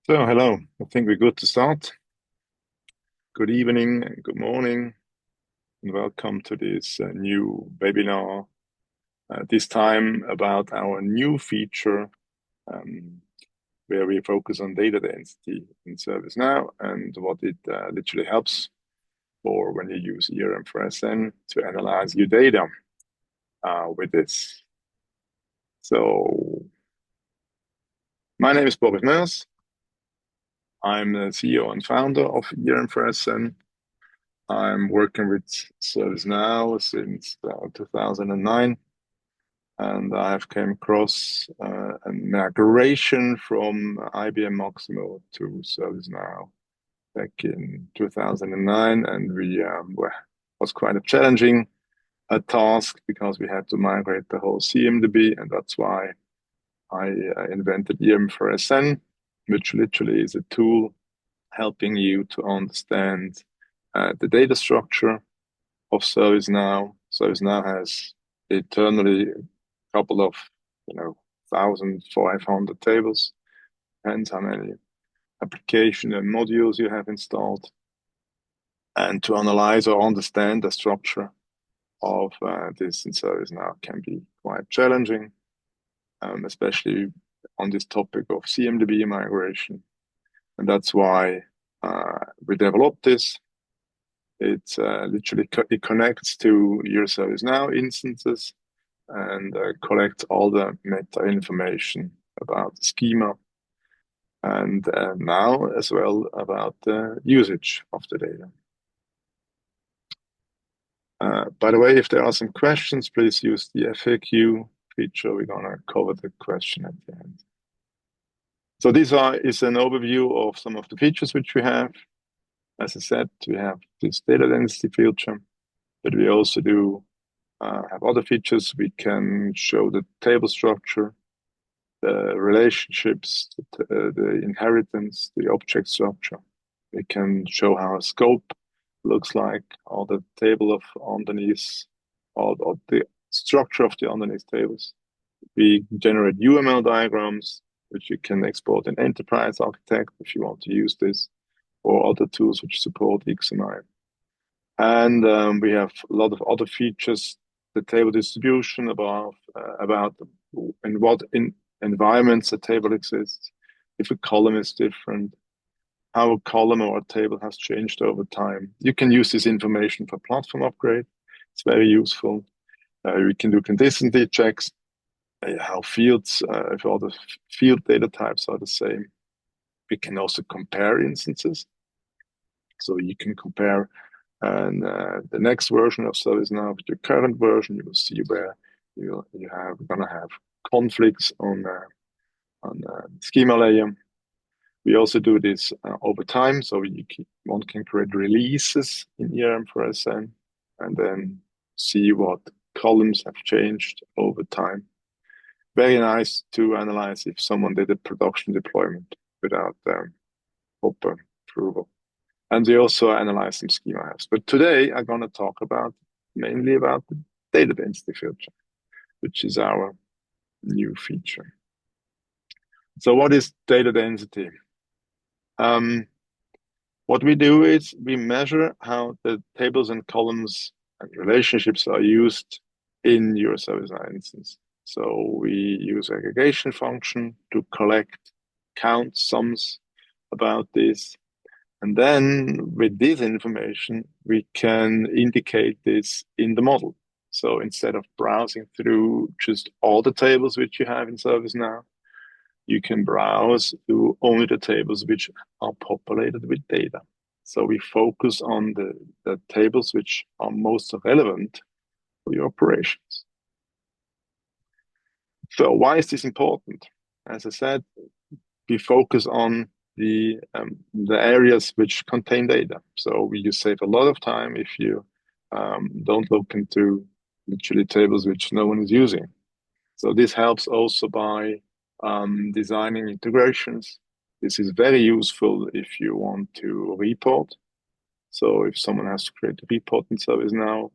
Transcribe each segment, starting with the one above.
So, hello. I think we're good to start. Good evening, good morning, and welcome to this new webinar. This time about our new feature um, where we focus on data density in ServiceNow and what it literally helps for when you use ERM for SN to analyze your data with this. So, my name is Boris Meurs. I'm the CEO and founder of ERM for SN. I'm working with ServiceNow since 2009, and I've came across a migration from IBM Maximo to ServiceNow back in 2009, and was quite a challenging task because we had to migrate the whole CMDB, and that's why I invented EM for SN, which literally is a tool helping you to understand the data structure of ServiceNow. ServiceNow has eternally a couple of, 1,500 tables. Depends how many application and modules you have installed. And to analyze or understand the structure of this in ServiceNow can be quite challenging, especially on this topic of CMDB migration. And that's why we developed this. It's literally it connects to your ServiceNow instances and collects all the meta information about the schema and now as well about the usage of the data. By the way, if there are some questions, please use the FAQ feature. We're gonna cover the question at the end. So this is an overview of some of the features which we have. As I said, we have this data density feature, but we also do have other features. We can show the table structure, the relationships, the inheritance, the object structure. We can show how a scope looks like, or the table of underneath, or the structure of the underneath tables. We generate UML diagrams, which you can export in Enterprise Architect if you want to use this, or other tools which support XML. And we have a lot of other features, the table distribution about in what environments a table exists, if a column is different, how a column or a table has changed over time. You can use this information for platform upgrade. It's very useful. We can do consistency checks, how fields, if all the field data types are the same. We can also compare instances. So you can compare the next version of ServiceNow with your current version. You will see where you're gonna have conflicts on schema layer. We also do this over time, so one can create releases in ERM for SN and then see what columns have changed over time. Very nice to analyze if someone did a production deployment without proper approval. And we also analyze some schema apps. But today I'm going to talk mainly about the data density feature, which is our new feature. So what is data density? What we do is we measure how the tables and columns and relationships are used in your ServiceNow instance. So we use aggregation function to collect count sums about this. And then with this information, we can indicate this in the model. So instead of browsing through just all the tables which you have in ServiceNow, you can browse through only the tables which are populated with data. So we focus on the tables which are most relevant for your operations. So why is this important? As I said, we focus on the areas which contain data. So you save a lot of time if you don't look into literally tables which no one is using. So this helps also by designing integrations. This is very useful if you want to report. So if someone has to create a report in ServiceNow,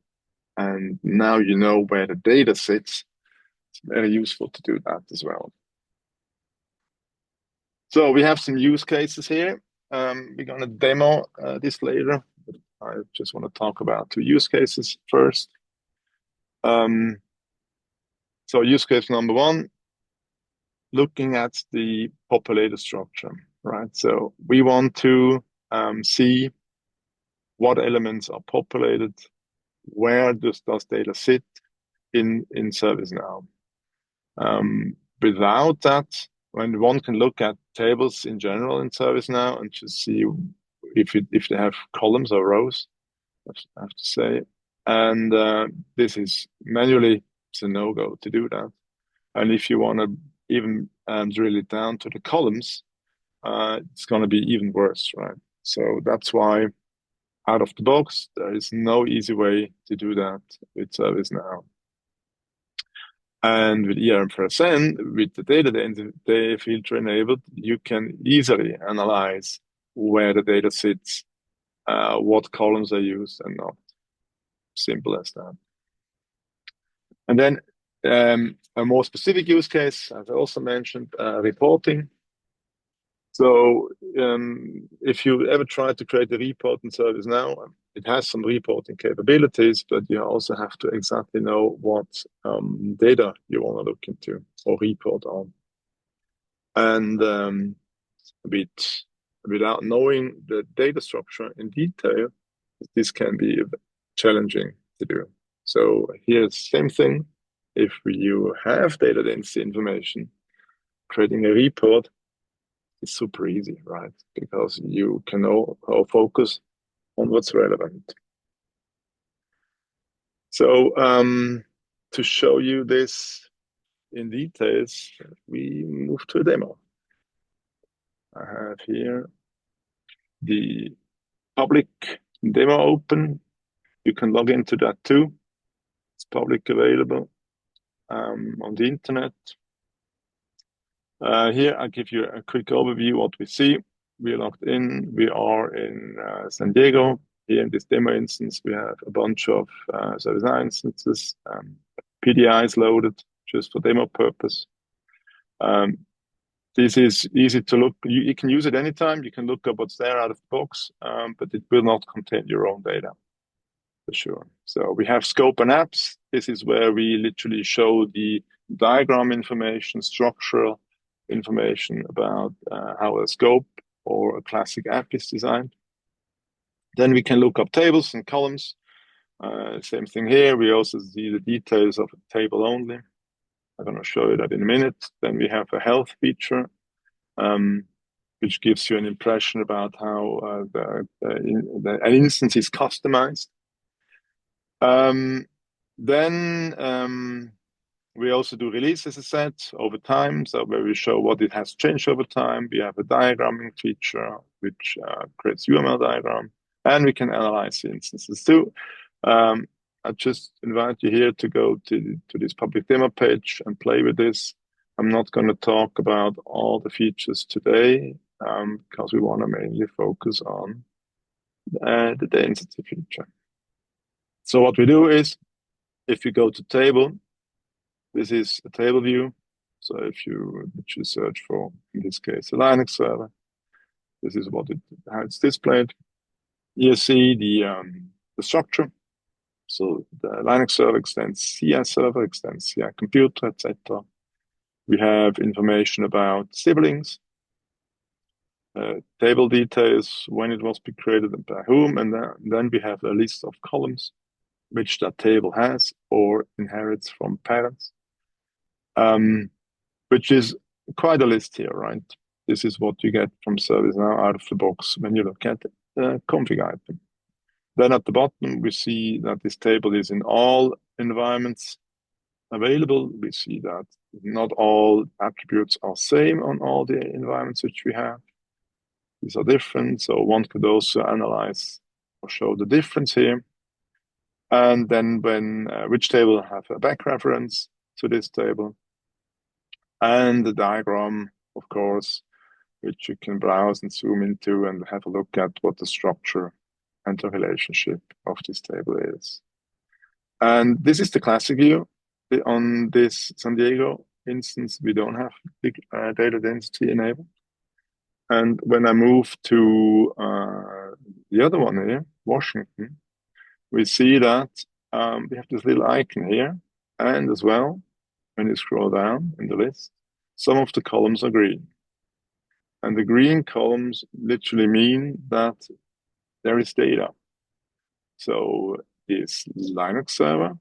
and now you know where the data sits, it's very useful to do that as well. So we have some use cases here. We're going to demo this later, but I just want to talk about two use cases first. So use case number one, looking at the populated structure, right? So we want to see what elements are populated, where does data sit in ServiceNow. Without that, when one can look at tables in general in ServiceNow and just see if they have columns or rows, I have to say. And this is manually, it's a no-go to do that. And if you want to even drill it down to the columns, it's going to be even worse, right? So that's why out of the box, there is no easy way to do that with ServiceNow. And with ERM+N, with the data filter enabled, you can easily analyze where the data sits, what columns are used and not. Simple as that. And then a more specific use case, as I also mentioned, reporting. So if you ever try to create a report in ServiceNow, it has some reporting capabilities, but you also have to exactly know what data you want to look into or report on. And without knowing the data structure in detail, this can be challenging to do. So here's the same thing. If you have data density information, creating a report is super easy, right? Because you can all focus on what's relevant. So to show you this in details, we move to a demo. I have here the public demo open. You can log into that too. It's public available on the internet. Here I give you a quick overview what we see. We are logged in. We are in San Diego. Here in this demo instance, we have a bunch of ServiceNow instances, PDIs loaded just for demo purpose. This is easy to look. You can use it anytime. You can look up what's there out of the box, but it will not contain your own data, for sure. So we have scope and apps. This is where we literally show the diagram information, structural information about how a scope or a classic app is designed. Then we can look up tables and columns. Same thing here. We also see the details of a table only. I'm going to show you that in a minute. Then we have a health feature, which gives you an impression about how an instance is customized. Then we also do release, as I said, over time. So where we show what it has changed over time. We have a diagramming feature, which creates UML diagram. And we can analyze the instances too. I just invite you here to go to this public demo page and play with this. I'm not going to talk about all the features today because we want to mainly focus on the density feature. So what we do is, if you go to table, this is a table view. So if you just search for, in this case, a Linux server, this is how it's displayed. You see the structure. So the Linux server extends CI server, extends CI computer, etc. We have information about siblings, table details, when it was created and by whom, and then we have a list of columns which that table has or inherits from parents, which is quite a list here, right? This is what you get from ServiceNow out of the box when you look at the config item. Then at the bottom, we see that this table is in all environments available. We see that not all attributes are same on all the environments which we have. These are different, so one could also analyze or show the difference here. And then which table have a back reference to this table. And the diagram, of course, which you can browse and zoom into and have a look at what the structure and the relationship of this table is. And this is the classic view. On this San Diego instance, we don't have big data density enabled. And when I move to the other one here, Washington, we see that we have this little icon here. And as well, when you scroll down in the list, some of the columns are green. And the green columns literally mean that there is data. So this Linux server,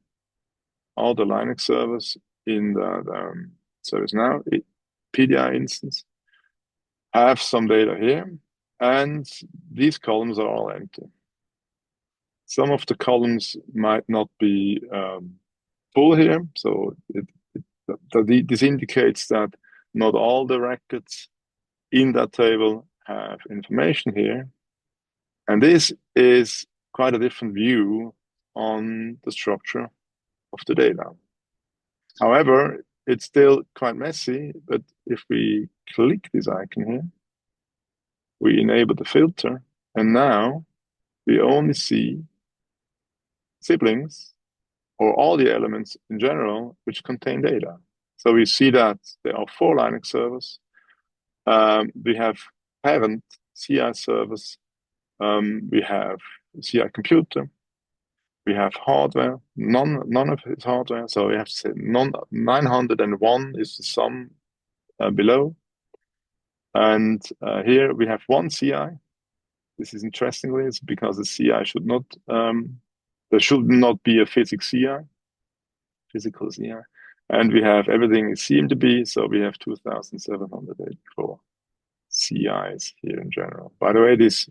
all the Linux servers in the ServiceNow PDI instance have some data here, and these columns are all empty. Some of the columns might not be full here, so this indicates that not all the records in that table have information here. And this is quite a different view on the structure of the data. However, it's still quite messy, but if we click this icon here, we enable the filter, and now we only see siblings or all the elements in general which contain data. So we see that there are 4 Linux servers. We have parent CI servers. We have CI computer. We have hardware, none of it's hardware. So we have to say 901 is the sum below. And here we have 1 CI. This is interestingly, it's because the CI should not, there should not be a physical CI. And we have everything is CMDB, so we have 2,784 CIs here in general. By the way, this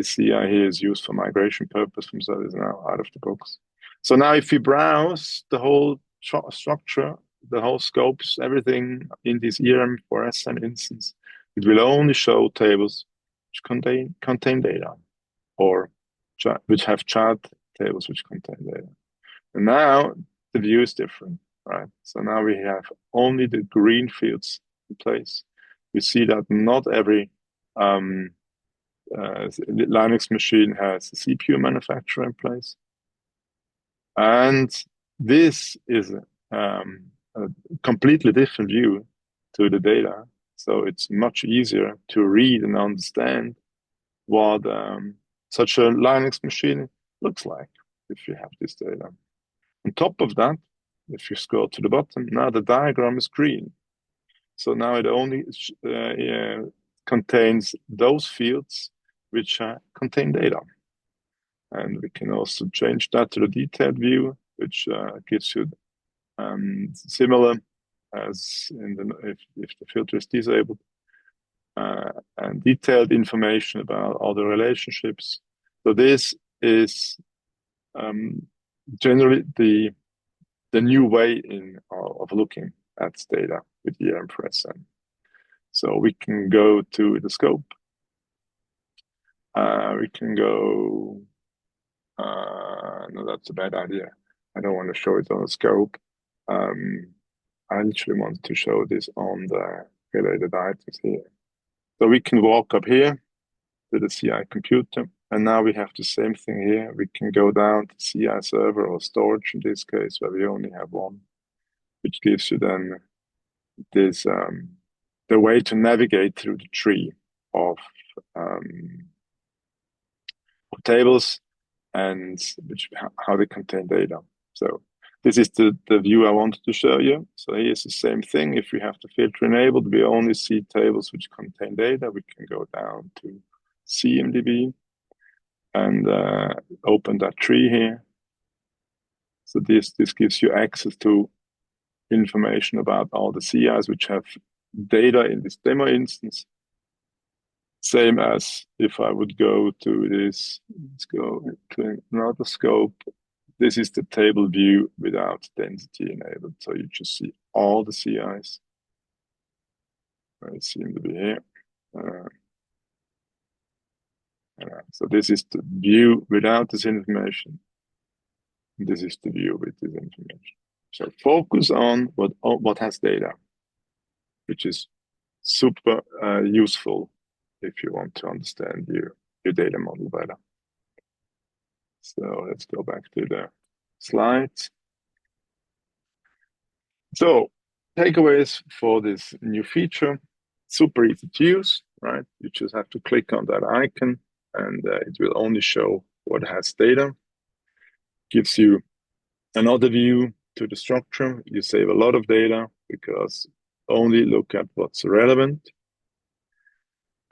CI here is used for migration purpose from ServiceNow out of the box. So now if you browse the whole structure, the whole scopes, everything in this ERM4SM instance, it will only show tables which contain data, or which have chart tables which contain data. And now the view is different, right? So now we have only the green fields in place. We see that not every Linux machine has a CPU manufacturer in place. And this is a completely different view to the data. So it's much easier to read and understand what such a Linux machine looks like if you have this data. On top of that, if you scroll to the bottom, now the diagram is green. So now it only contains those fields which contain data. And we can also change that to the detailed view, which gives you similar as in if the filter is disabled, and detailed information about all the relationships. So this is generally the new way of looking at data with ERM4SM. So we can go to the scope. We can go, no, that's a bad idea. I don't want to show it on the scope. I literally wanted to show this on the related items here. So we can walk up here to the CI computer, and now we have the same thing here. We can go down to CI server or storage in this case, where we only have one, which gives you then this the way to navigate through the tree of tables and how they contain data. So this is the view I wanted to show you. So here's the same thing. If we have the filter enabled, we only see tables which contain data. We can go down to CMDB and open that tree here. So this gives you access to information about all the CIs which have data in this demo instance. Same as if I would go to this, let's go to another scope. This is the table view without density enabled. So you just see all the CIs. They seem to be here. So this is the view without this information. This is the view with this information. So focus on what has data, which is super useful if you want to understand your data model better. So let's go back to the slides. So takeaways for this new feature: super easy to use. right? You just have to click on that icon and it will only show what has data. Gives you another view to the structure. You save a lot of data because only look at what's relevant.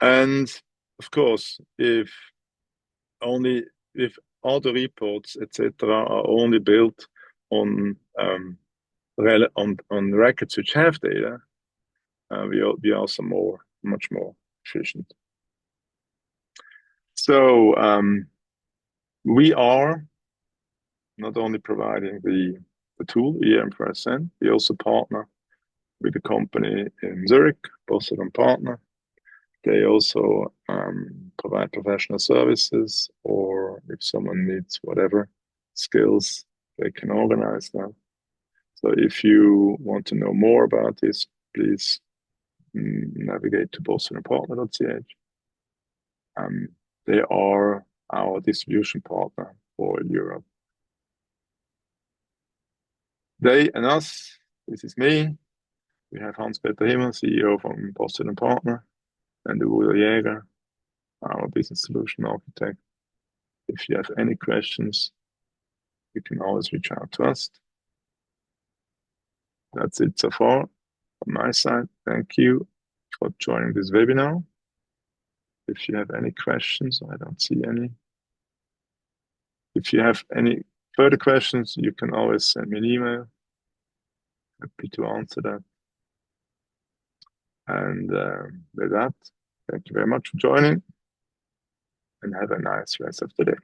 And of course, if all the reports, etc., are only built on records which have data, we are also much more efficient. So we are not only providing the tool EM for Ascend, we also partner with a company in Zurich, Boston Partner. They also provide professional services, or if someone needs whatever skills, they can organize that. So if you want to know more about this, please navigate to bostonpartner.ch. They are our distribution partner for Europe. They and us, this is me. We have Hans-Peter Himmel, CEO from Boston Partner, and Uwe Jäger, our business solution architect. If you have any questions, you can always reach out to us. That's it so far from my side. Thank you for joining this webinar. If you have any questions, I don't see any. If you have any further questions, you can always send me an email. Happy to answer that. And with that, thank you very much for joining and have a nice rest of the day.